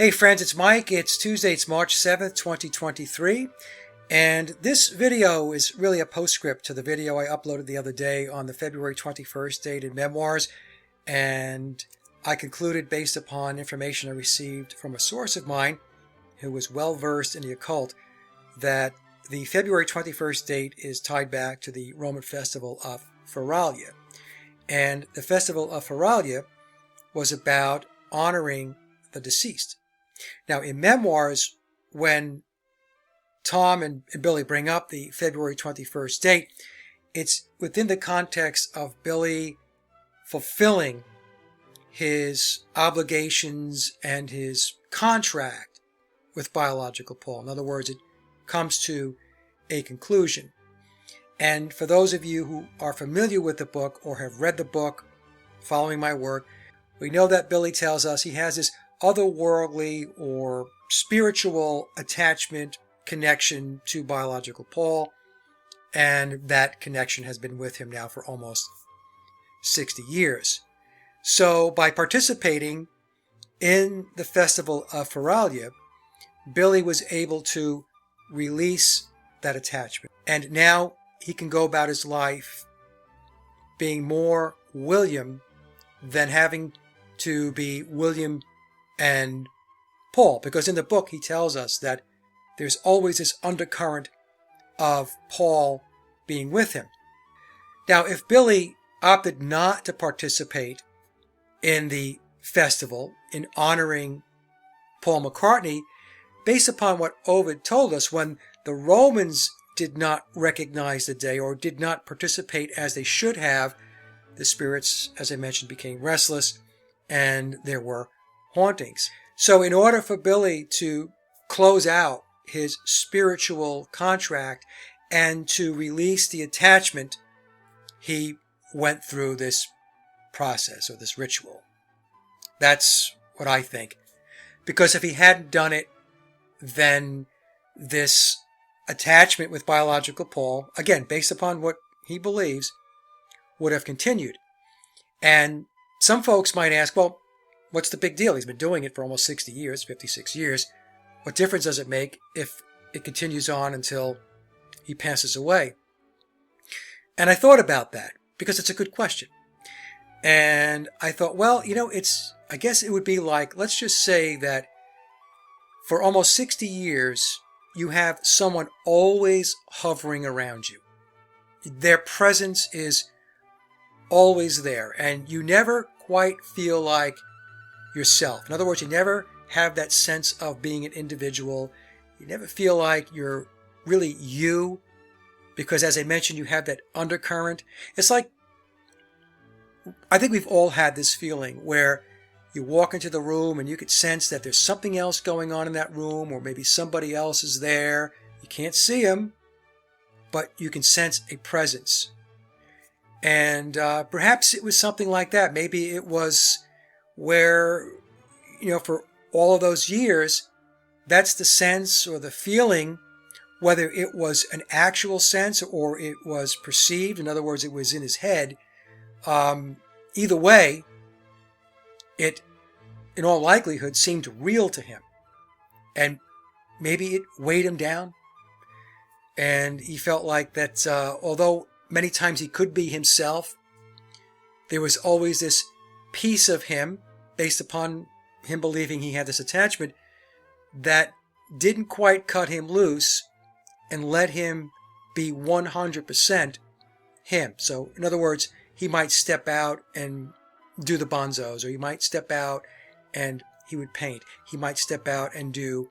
Hey friends, it's Mike. It's Tuesday, it's March 7th, 2023. And this video is really a postscript to the video I uploaded the other day on the February 21st date in Memoirs. And I concluded, based upon information I received from a source of mine who was well versed in the occult, that the February 21st date is tied back to the Roman festival of Feralia. And the festival of Feralia was about honoring the deceased. Now, in Memoirs, when Tom and Billy bring up the February 21st date, it's within the context of Billy fulfilling his obligations and his contract with biological Paul. In other words, it comes to a conclusion. And for those of you who are familiar with the book or have read the book following my work, we know that Billy tells us he has this otherworldly or spiritual attachment connection to biological Paul, and that connection has been with him now for almost 60 years. So by participating in the festival of Feralia, Billy was able to release that attachment, and now he can go about his life being more William than having to be William and Paul, because in the book he tells us that there's always this undercurrent of Paul being with him. Now, if Billy opted not to participate in the festival in honoring Paul McCartney, based upon what Ovid told us, when the Romans did not recognize the day or did not participate as they should have, the spirits, as I mentioned, became restless and there were hauntings. So in order for Billy to close out his spiritual contract and to release the attachment, he went through this process or this ritual. That's what I think. Because if he hadn't done it, then this attachment with biological Paul, again, based upon what he believes, would have continued. And some folks might ask, well, what's the big deal? He's been doing it for almost 60 years, 56 years. What difference does it make if it continues on until he passes away? And I thought about that because it's a good question. And I thought, well, I guess it would be like, let's just say that for almost 60 years, you have someone always hovering around you. Their presence is always there, and you never quite feel like yourself. In other words, you never have that sense of being an individual. You never feel like you're really you, because as I mentioned, you have that undercurrent. It's like, I think we've all had this feeling where you walk into the room and you could sense that there's something else going on in that room, or maybe somebody else is there. You can't see them, but you can sense a presence. And perhaps it was something like that. Maybe it was where, for all of those years, that's the sense or the feeling, whether it was an actual sense or it was perceived. In other words, it was in his head. Either way, it, in all likelihood, seemed real to him. And maybe it weighed him down. And he felt like that, although many times he could be himself, there was always this piece of him, based upon him believing he had this attachment, that didn't quite cut him loose and let him be 100% him. So, in other words, he might step out and do the bonzos, or he might step out and he would paint. He might step out and do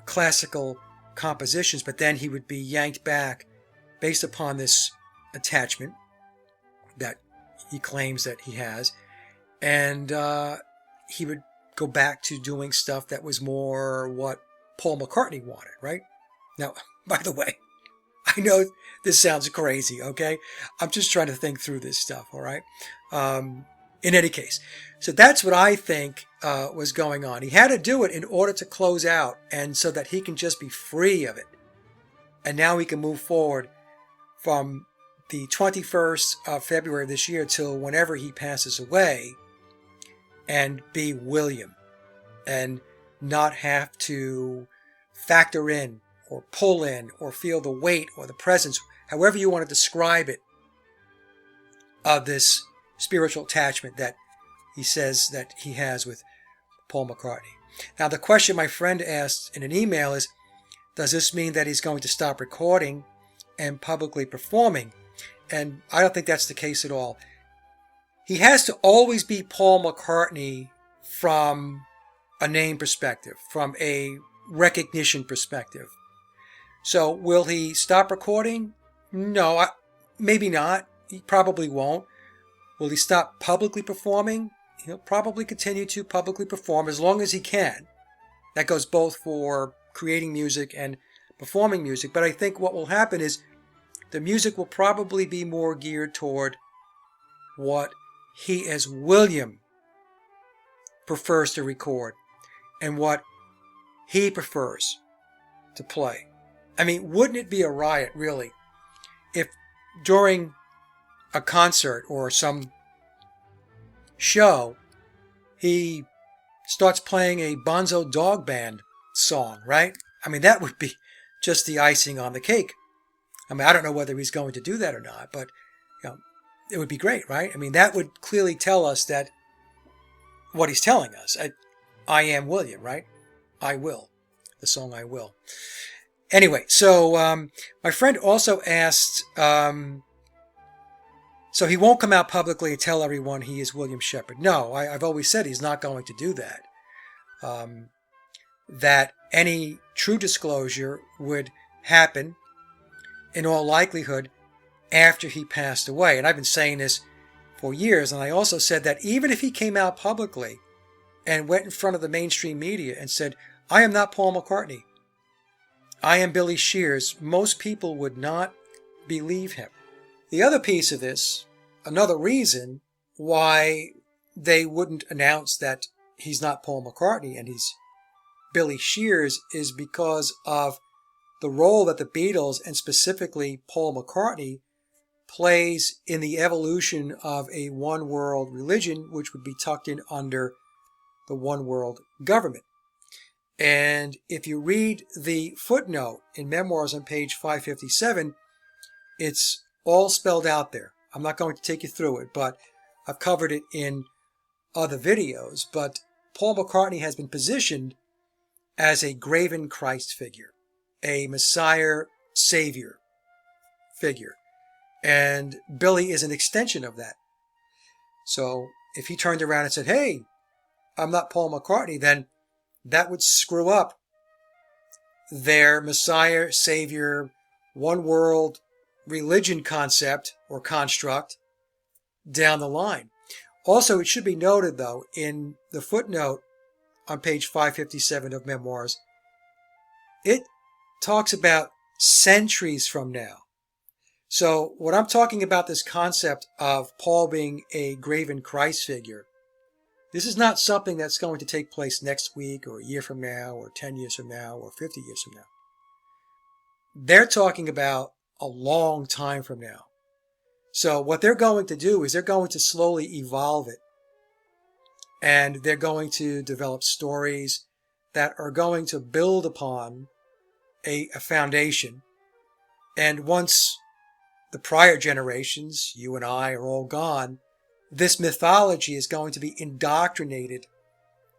classical compositions, but then he would be yanked back based upon this attachment that he claims that he has, and he would go back to doing stuff that was more what Paul McCartney wanted, right? Now, by the way, I know this sounds crazy, okay? I'm just trying to think through this stuff, all right? In any case, so that's what I think was going on. He had to do it in order to close out, and so that he can just be free of it. And now he can move forward from the 21st of February of this year till whenever he passes away and be William. and not have to factor in or pull in or feel the weight or the presence, however you want to describe it, of this spiritual attachment that he says that he has with Paul McCartney. Now, the question my friend asked in an email is, does this mean that he's going to stop recording and publicly performing? And I don't think that's the case at all. He has to always be Paul McCartney from a name perspective, from a recognition perspective. So will he stop recording? No, maybe not. He probably won't. Will he stop publicly performing? He'll probably continue to publicly perform as long as he can. That goes both for creating music and performing music. But I think what will happen is the music will probably be more geared toward what he as William prefers to record and what he prefers to play. I mean, wouldn't it be a riot, really, if during a concert or some show he starts playing a Bonzo Dog Band song, right? I mean, that would be just the icing on the cake. I mean, I don't know whether he's going to do that or not, but it would be great, right? I mean, that would clearly tell us that what he's telling us. I am William, right? I will. The song I Will. Anyway, so my friend also asked, so he won't come out publicly and tell everyone he is William Shepard. No, I've always said he's not going to do that. That any true disclosure would happen, in all likelihood, after he passed away. And I've been saying this for years, and I also said that even if he came out publicly and went in front of the mainstream media and said, I am not Paul McCartney, I am Billy Shears, most people would not believe him. The other piece of this, another reason why they wouldn't announce that he's not Paul McCartney and he's Billy Shears, is because of the role that the Beatles, and specifically Paul McCartney, plays in the evolution of a one-world religion, which would be tucked in under the one-world government. And if you read the footnote in Memoirs on page 557, it's all spelled out there. I'm not going to take you through it, but I've covered it in other videos. But Paul McCartney has been positioned as a graven Christ figure, a Messiah Savior figure. And Billy is an extension of that. So if he turned around and said, hey, I'm not Paul McCartney, then that would screw up their Messiah, Savior, one world religion concept or construct down the line. Also, it should be noted, though, in the footnote on page 557 of Memoirs, it talks about centuries from now. So when I'm talking about this concept of Paul being a graven Christ figure, this is not something that's going to take place next week or a year from now or 10 years from now or 50 years from now. They're talking about a long time from now. So what they're going to do is they're going to slowly evolve it. And they're going to develop stories that are going to build upon a foundation. And once the prior generations, you and I, are all gone, this mythology is going to be indoctrinated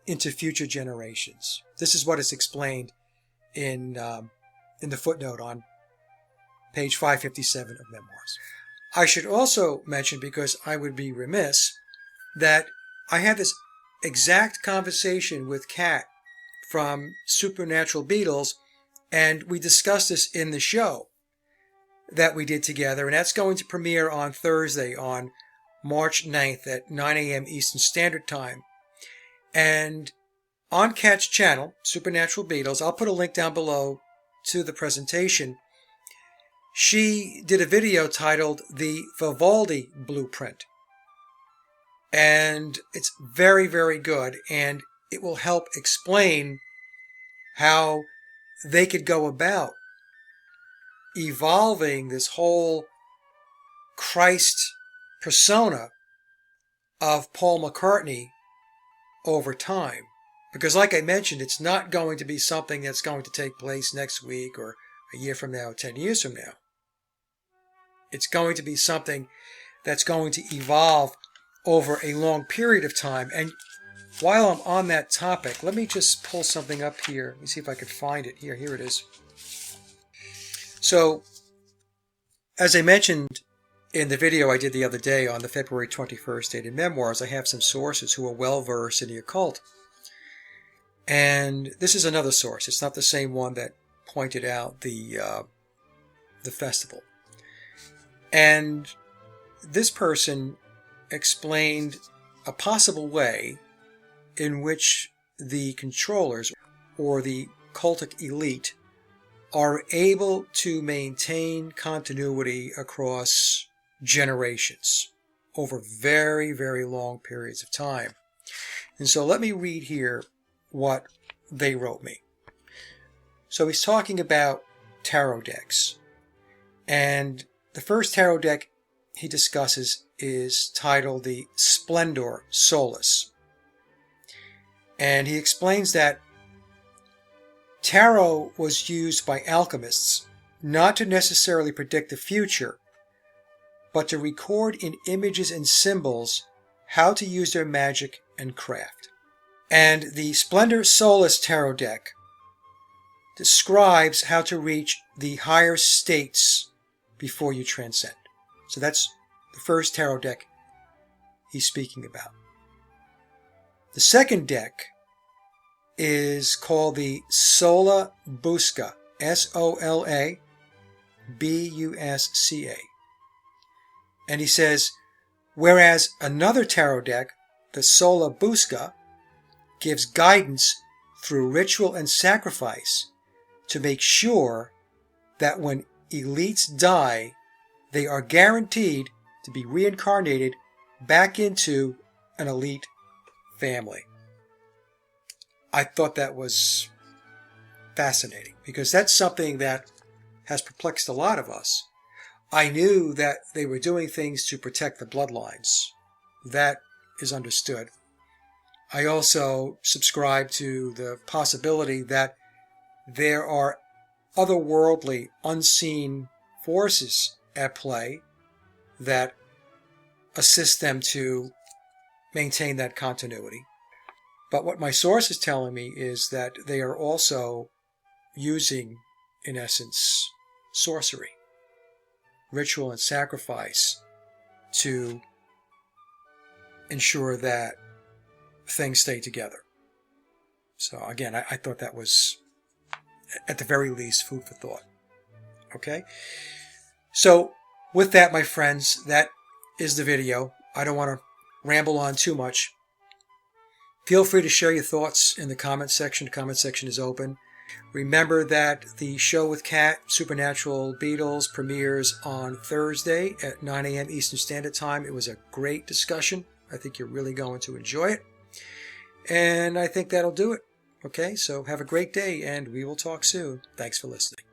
into future generations. This is what is explained in the footnote on page 557 of Memoirs. I should also mention, because I would be remiss, that I had this exact conversation with Kat from Supernatural Beatles, and we discussed this in the show that we did together, and that's going to premiere on Thursday, on March 9th at 9 a.m. Eastern Standard Time. And on Kat's channel, Supernatural Beatles, I'll put a link down below to the presentation. She did a video titled The Vivaldi Blueprint. And it's very, very good, and it will help explain how they could go about evolving this whole Christ persona of Paul McCartney over time. Because like I mentioned, it's not going to be something that's going to take place next week or a year from now, 10 years from now. It's going to be something that's going to evolve over a long period of time. And while I'm on that topic, let me just pull something up here. Let me see if I can find it. Here it is. So, as I mentioned in the video I did the other day on the February 21st date in Memoirs, I have some sources who are well-versed in the occult. And this is another source. It's not the same one that pointed out the festival. And this person explained a possible way in which the controllers or the cultic elite are able to maintain continuity across generations over very, very long periods of time. And so let me read here what they wrote me. So he's talking about tarot decks. And the first tarot deck he discusses is titled the Splendor Solis. And he explains that tarot was used by alchemists not to necessarily predict the future, but to record in images and symbols how to use their magic and craft. And the Splendor Solis tarot deck describes how to reach the higher states before you transcend. So that's the first tarot deck he's speaking about. The second deck is called the Sola Busca, Solabusca. And he says, whereas another tarot deck, the Sola Busca, gives guidance through ritual and sacrifice to make sure that when elites die, they are guaranteed to be reincarnated back into an elite family. I thought that was fascinating because that's something that has perplexed a lot of us. I knew that they were doing things to protect the bloodlines. That is understood. I also subscribe to the possibility that there are otherworldly, unseen forces at play that assist them to maintain that continuity. But what my source is telling me is that they are also using, in essence, sorcery, ritual and sacrifice to ensure that things stay together. So again, I thought that was, at the very least, food for thought. Okay? So with that, my friends, that is the video. I don't want to ramble on too much. Feel free to share your thoughts in the comment section. The comment section is open. Remember that the show with Kat, Supernatural Beatles, premieres on Thursday at 9 a.m. Eastern Standard Time. It was a great discussion. I think you're really going to enjoy it. And I think that'll do it. Okay, so have a great day, and we will talk soon. Thanks for listening.